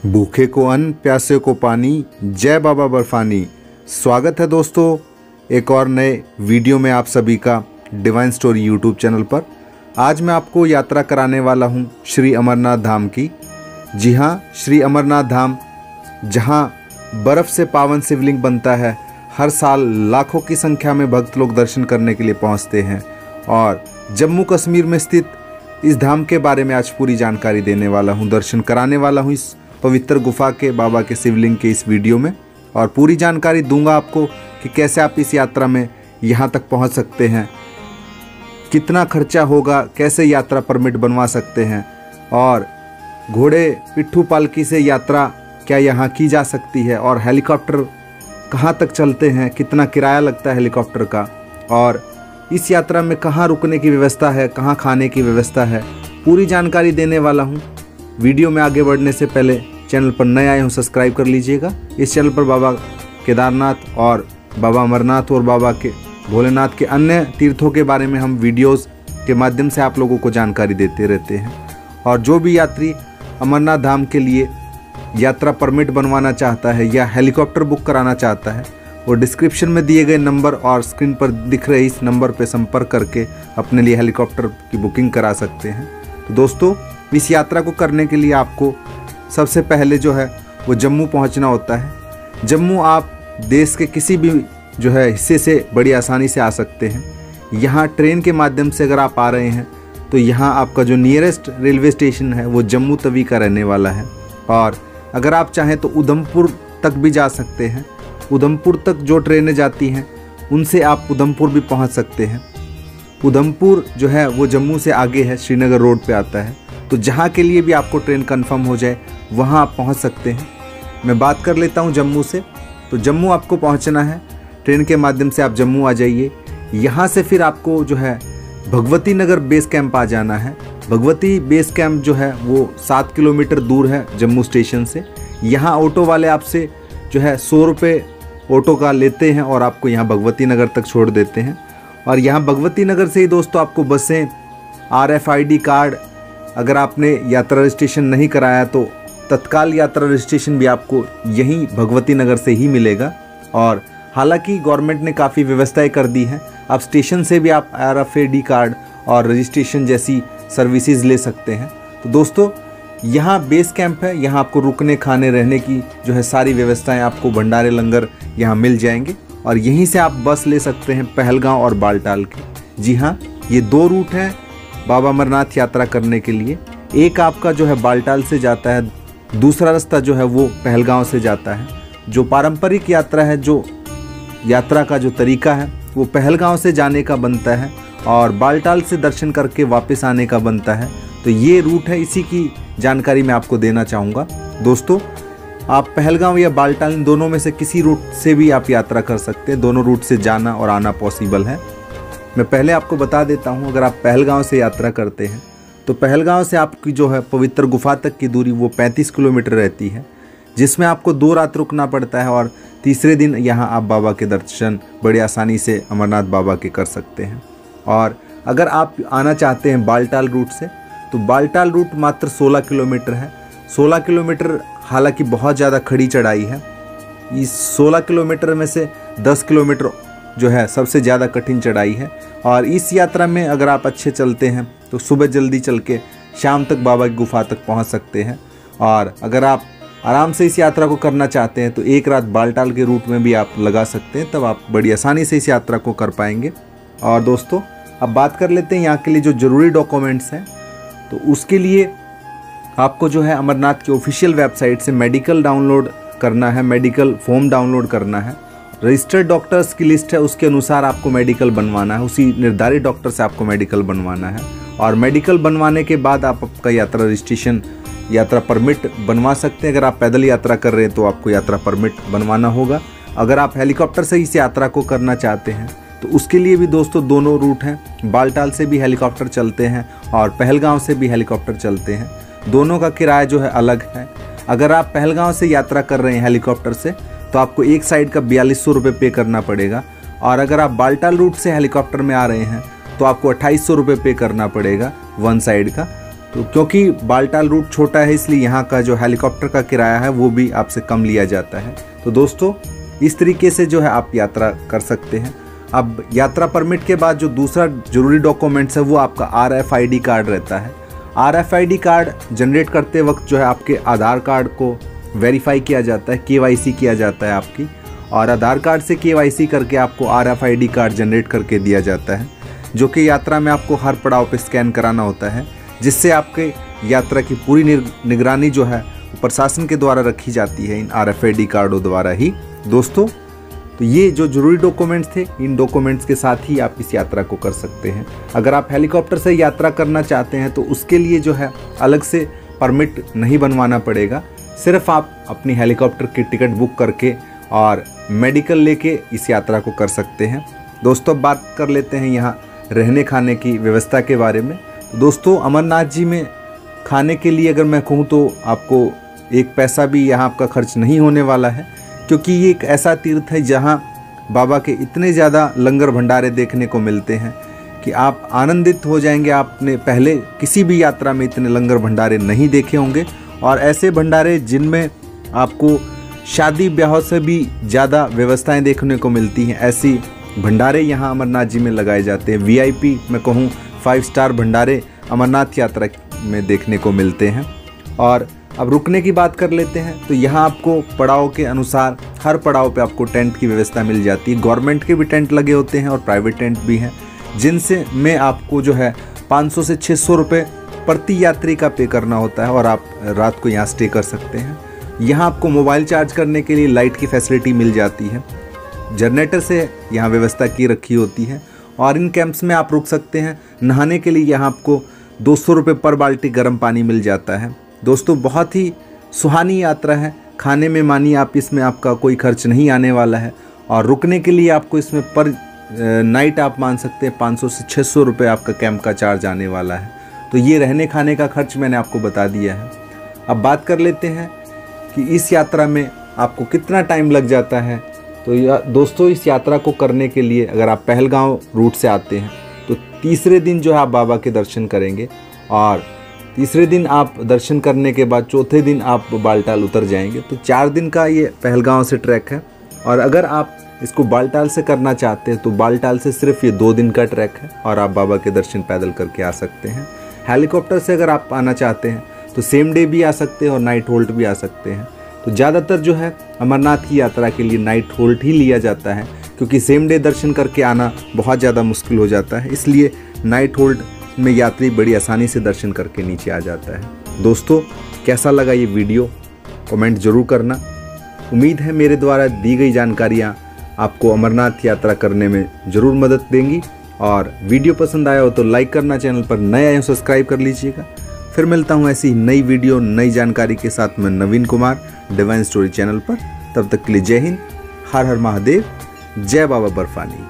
भूखे को अन्न, प्यासे को पानी, जय बाबा बर्फानी। स्वागत है दोस्तों एक और नए वीडियो में आप सभी का डिवाइन स्टोरी यूट्यूब चैनल पर। आज मैं आपको यात्रा कराने वाला हूं श्री अमरनाथ धाम की। जी हां, श्री अमरनाथ धाम जहां बर्फ़ से पावन शिवलिंग बनता है। हर साल लाखों की संख्या में भक्त लोग दर्शन करने के लिए पहुंचते हैं और जम्मू कश्मीर में स्थित इस धाम के बारे में आज पूरी जानकारी देने वाला हूं, दर्शन कराने वाला हूं इस पवित्र गुफा के, बाबा के शिवलिंग के इस वीडियो में, और पूरी जानकारी दूंगा आपको कि कैसे आप इस यात्रा में यहाँ तक पहुँच सकते हैं, कितना खर्चा होगा, कैसे यात्रा परमिट बनवा सकते हैं, और घोड़े पिट्ठू पालकी से यात्रा क्या यहाँ की जा सकती है, और हेलीकॉप्टर कहाँ तक चलते हैं, कितना किराया लगता है हेलीकॉप्टर का, और इस यात्रा में कहाँ रुकने की व्यवस्था है, कहाँ खाने की व्यवस्था है, पूरी जानकारी देने वाला हूँ। वीडियो में आगे बढ़ने से पहले चैनल पर नए आए हो सब्सक्राइब कर लीजिएगा। इस चैनल पर बाबा केदारनाथ और बाबा अमरनाथ और बाबा के भोलेनाथ के अन्य तीर्थों के बारे में हम वीडियोस के माध्यम से आप लोगों को जानकारी देते रहते हैं। और जो भी यात्री अमरनाथ धाम के लिए यात्रा परमिट बनवाना चाहता है या हेलीकॉप्टर बुक कराना चाहता है, वो डिस्क्रिप्शन में दिए गए नंबर और स्क्रीन पर दिख रहे इस नंबर पर संपर्क करके अपने लिए हेलीकॉप्टर की बुकिंग करा सकते हैं। तो दोस्तों, इस यात्रा को करने के लिए आपको सबसे पहले जो है वो जम्मू पहुंचना होता है। जम्मू आप देश के किसी भी जो है हिस्से से बड़ी आसानी से आ सकते हैं। यहाँ ट्रेन के माध्यम से अगर आप आ रहे हैं तो यहाँ आपका जो नियरेस्ट रेलवे स्टेशन है वो जम्मू तवी का रहने वाला है। और अगर आप चाहें तो उधमपुर तक भी जा सकते हैं। उधमपुर तक जो ट्रेनें जाती हैं उनसे आप उधमपुर भी पहुँच सकते हैं। उधमपुर जो है वो जम्मू से आगे है, श्रीनगर रोड पे आता है। तो जहाँ के लिए भी आपको ट्रेन कंफर्म हो जाए वहाँ आप पहुँच सकते हैं। मैं बात कर लेता हूँ जम्मू से। तो जम्मू आपको पहुँचना है, ट्रेन के माध्यम से आप जम्मू आ जाइए। यहाँ से फिर आपको जो है भगवती नगर बेस कैंप आ जाना है। भगवती बेस कैंप जो है वो 7 किलोमीटर दूर है जम्मू स्टेशन से। यहाँ ऑटो वाले आपसे जो है 100 रुपये ऑटो का लेते हैं और आपको यहाँ भगवती नगर तक छोड़ देते हैं। और यहाँ भगवती नगर से ही दोस्तों आपको बसें, RFID कार्ड, अगर आपने यात्रा रजिस्ट्रेशन नहीं कराया तो तत्काल यात्रा रजिस्ट्रेशन भी आपको यहीं भगवती नगर से ही मिलेगा। और हालांकि गवर्नमेंट ने काफ़ी व्यवस्थाएं कर दी हैं, अब स्टेशन से भी आप RFID कार्ड और रजिस्ट्रेशन जैसी सर्विसेज ले सकते हैं। तो दोस्तों, यहाँ बेस कैंप है, यहाँ आपको रुकने, खाने, रहने की जो है सारी व्यवस्थाएं, आपको भंडारे, लंगर यहाँ मिल जाएंगे। और यहीं से आप बस ले सकते हैं पहलगांव और बालटाल के। जी हाँ, ये 2 रूट हैं बाबा अमरनाथ यात्रा करने के लिए। एक आपका जो है बालटाल से जाता है, दूसरा रास्ता जो है वो पहलगांव से जाता है। जो पारंपरिक यात्रा है, जो यात्रा का जो तरीका है वो पहलगांव से जाने का बनता है और बालटाल से दर्शन करके वापस आने का बनता है। तो ये रूट है, इसी की जानकारी मैं आपको देना चाहूँगा। दोस्तों, आप पहलगांव या बालटाल इन दोनों में से किसी रूट से भी आप यात्रा कर सकते हैं। दोनों रूट से जाना और आना पॉसिबल है। मैं पहले आपको बता देता हूँ, अगर आप पहलगांव से यात्रा करते हैं तो पहलगांव से आपकी जो है पवित्र गुफा तक की दूरी वो 35 किलोमीटर रहती है, जिसमें आपको 2 रात रुकना पड़ता है और तीसरे दिन यहाँ आप बाबा के दर्शन बड़ी आसानी से अमरनाथ बाबा के कर सकते हैं। और अगर आप आना चाहते हैं बालटाल रूट से तो बालटाल रूट मात्र 16 किलोमीटर है। 16 किलोमीटर हालांकि बहुत ज़्यादा खड़ी चढ़ाई है। इस 16 किलोमीटर में से 10 किलोमीटर जो है सबसे ज़्यादा कठिन चढ़ाई है। और इस यात्रा में अगर आप अच्छे चलते हैं तो सुबह जल्दी चल के शाम तक बाबा की गुफा तक पहुंच सकते हैं। और अगर आप आराम से इस यात्रा को करना चाहते हैं तो एक रात बालटाल के रूट में भी आप लगा सकते हैं, तब आप बड़ी आसानी से इस यात्रा को कर पाएंगे। और दोस्तों, अब बात कर लेते हैं यहाँ के लिए जो ज़रूरी डॉक्यूमेंट्स हैं। तो उसके लिए आपको जो है अमरनाथ की ऑफिशियल वेबसाइट से मेडिकल डाउनलोड करना है, मेडिकल फॉर्म डाउनलोड करना है। रजिस्टर्ड डॉक्टर्स की लिस्ट है, उसके अनुसार आपको मेडिकल बनवाना है, उसी निर्धारित डॉक्टर से आपको मेडिकल बनवाना है। और मेडिकल बनवाने के बाद आप आपका यात्रा रजिस्ट्रेशन, यात्रा परमिट बनवा सकते हैं। अगर आप पैदल यात्रा कर रहे हैं तो आपको यात्रा परमिट बनवाना होगा। अगर आप हेलीकॉप्टर से इस यात्रा को करना चाहते हैं तो उसके लिए भी दोस्तों दोनों रूट हैं। बालटाल से भी हेलीकॉप्टर चलते हैं और पहलगांव से भी हेलीकॉप्टर चलते हैं। दोनों का किराया जो है अलग है। अगर आप पहलगांव से यात्रा कर रहे हैं हेलीकॉप्टर से तो आपको एक साइड का 4200 रुपये पे करना पड़ेगा। और अगर आप बालटाल रूट से हेलीकॉप्टर में आ रहे हैं तो आपको 2800 रुपये पे करना पड़ेगा वन साइड का। तो क्योंकि बालटाल रूट छोटा है इसलिए यहाँ का जो हेलीकॉप्टर का किराया है वो भी आपसे कम लिया जाता है। तो दोस्तों इस तरीके से जो है आप यात्रा कर सकते हैं। अब यात्रा परमिट के बाद जो दूसरा ज़रूरी डॉक्यूमेंट्स है वो आपका RFID कार्ड रहता है। RFID कार्ड जनरेट करते वक्त जो है आपके आधार कार्ड को वेरीफाई किया जाता है, KYC किया जाता है आपकी, और आधार कार्ड से KYC करके आपको RFID कार्ड जनरेट करके दिया जाता है, जो कि यात्रा में आपको हर पड़ाव पे स्कैन कराना होता है, जिससे आपके यात्रा की पूरी निगरानी जो है प्रशासन के द्वारा रखी जाती है इन RFID कार्डों द्वारा ही। दोस्तों तो ये जो ज़रूरी डॉक्यूमेंट्स थे, इन डॉक्यूमेंट्स के साथ ही आप इस यात्रा को कर सकते हैं। अगर आप हेलीकॉप्टर से यात्रा करना चाहते हैं तो उसके लिए जो है अलग से परमिट नहीं बनवाना पड़ेगा, सिर्फ आप अपनी हेलीकॉप्टर की टिकट बुक करके और मेडिकल लेके इस यात्रा को कर सकते हैं। दोस्तों बात कर लेते हैं यहाँ रहने खाने की व्यवस्था के बारे में। दोस्तों अमरनाथ जी में खाने के लिए अगर मैं कहूँ तो आपको एक पैसा भी यहाँ आपका खर्च नहीं होने वाला है, क्योंकि ये एक ऐसा तीर्थ है जहाँ बाबा के इतने ज़्यादा लंगर भंडारे देखने को मिलते हैं कि आप आनंदित हो जाएंगे। आपने पहले किसी भी यात्रा में इतने लंगर भंडारे नहीं देखे होंगे, और ऐसे भंडारे जिनमें आपको शादी ब्याह से भी ज़्यादा व्यवस्थाएं देखने को मिलती हैं, ऐसी भंडारे यहाँ अमरनाथ जी में लगाए जाते हैं। VIP मैं कहूँ 5 स्टार भंडारे अमरनाथ यात्रा में देखने को मिलते हैं। और अब रुकने की बात कर लेते हैं तो यहाँ आपको पड़ाव के अनुसार हर पड़ाव पे आपको टेंट की व्यवस्था मिल जाती है। गवर्नमेंट के भी टेंट लगे होते हैं और प्राइवेट टेंट भी हैं, जिनसे में आपको जो है 500 से 600 रुपये प्रति यात्री का पे करना होता है, और आप रात को यहाँ स्टे कर सकते हैं। यहाँ आपको मोबाइल चार्ज करने के लिए लाइट की फैसिलिटी मिल जाती है, जनरेटर से यहाँ व्यवस्था की रखी होती है, और इन कैंप्स में आप रुक सकते हैं। नहाने के लिए यहाँ आपको 200 रुपये पर बाल्टी गर्म पानी मिल जाता है। दोस्तों बहुत ही सुहानी यात्रा है। खाने में मानिए आप इसमें आपका कोई खर्च नहीं आने वाला है, और रुकने के लिए आपको इसमें पर नाइट आप मान सकते हैं 500 से 600 रुपये आपका कैंप का चार्ज आने वाला है। तो ये रहने खाने का खर्च मैंने आपको बता दिया है। अब बात कर लेते हैं कि इस यात्रा में आपको कितना टाइम लग जाता है। तो दोस्तों इस यात्रा को करने के लिए अगर आप पहलगांव रूट से आते हैं तो तीसरे दिन जो है आप बाबा के दर्शन करेंगे, और तीसरे दिन आप दर्शन करने के बाद चौथे दिन आप बालटाल उतर जाएंगे। तो 4 दिन का ये पहलगांव से ट्रैक है, और अगर आप इसको बालटाल से करना चाहते हैं तो बालटाल से सिर्फ ये 2 दिन का ट्रैक है, और आप बाबा के दर्शन पैदल करके आ सकते हैं। हेलीकॉप्टर से अगर आप आना चाहते हैं तो सेम डे भी आ सकते हैं और नाइट होल्ड भी आ सकते हैं। तो ज़्यादातर जो है अमरनाथ की यात्रा के लिए नाइट होल्ड ही लिया जाता है, क्योंकि सेम डे दर्शन करके आना बहुत ज़्यादा मुश्किल हो जाता है, इसलिए नाइट होल्ड में यात्री बड़ी आसानी से दर्शन करके नीचे आ जाता है। दोस्तों कैसा लगा ये वीडियो कमेंट ज़रूर करना। उम्मीद है मेरे द्वारा दी गई जानकारियाँ आपको अमरनाथ यात्रा करने में ज़रूर मदद देंगी, और वीडियो पसंद आया हो तो लाइक करना, चैनल पर नए आए हो सब्सक्राइब कर लीजिएगा। फिर मिलता हूँ ऐसी नई वीडियो नई जानकारी के साथ मैं नवीन कुमार डिवाइन स्टोरी चैनल पर। तब तक के लिए जय हिंद, हर हर महादेव, जय बाबा बर्फानी।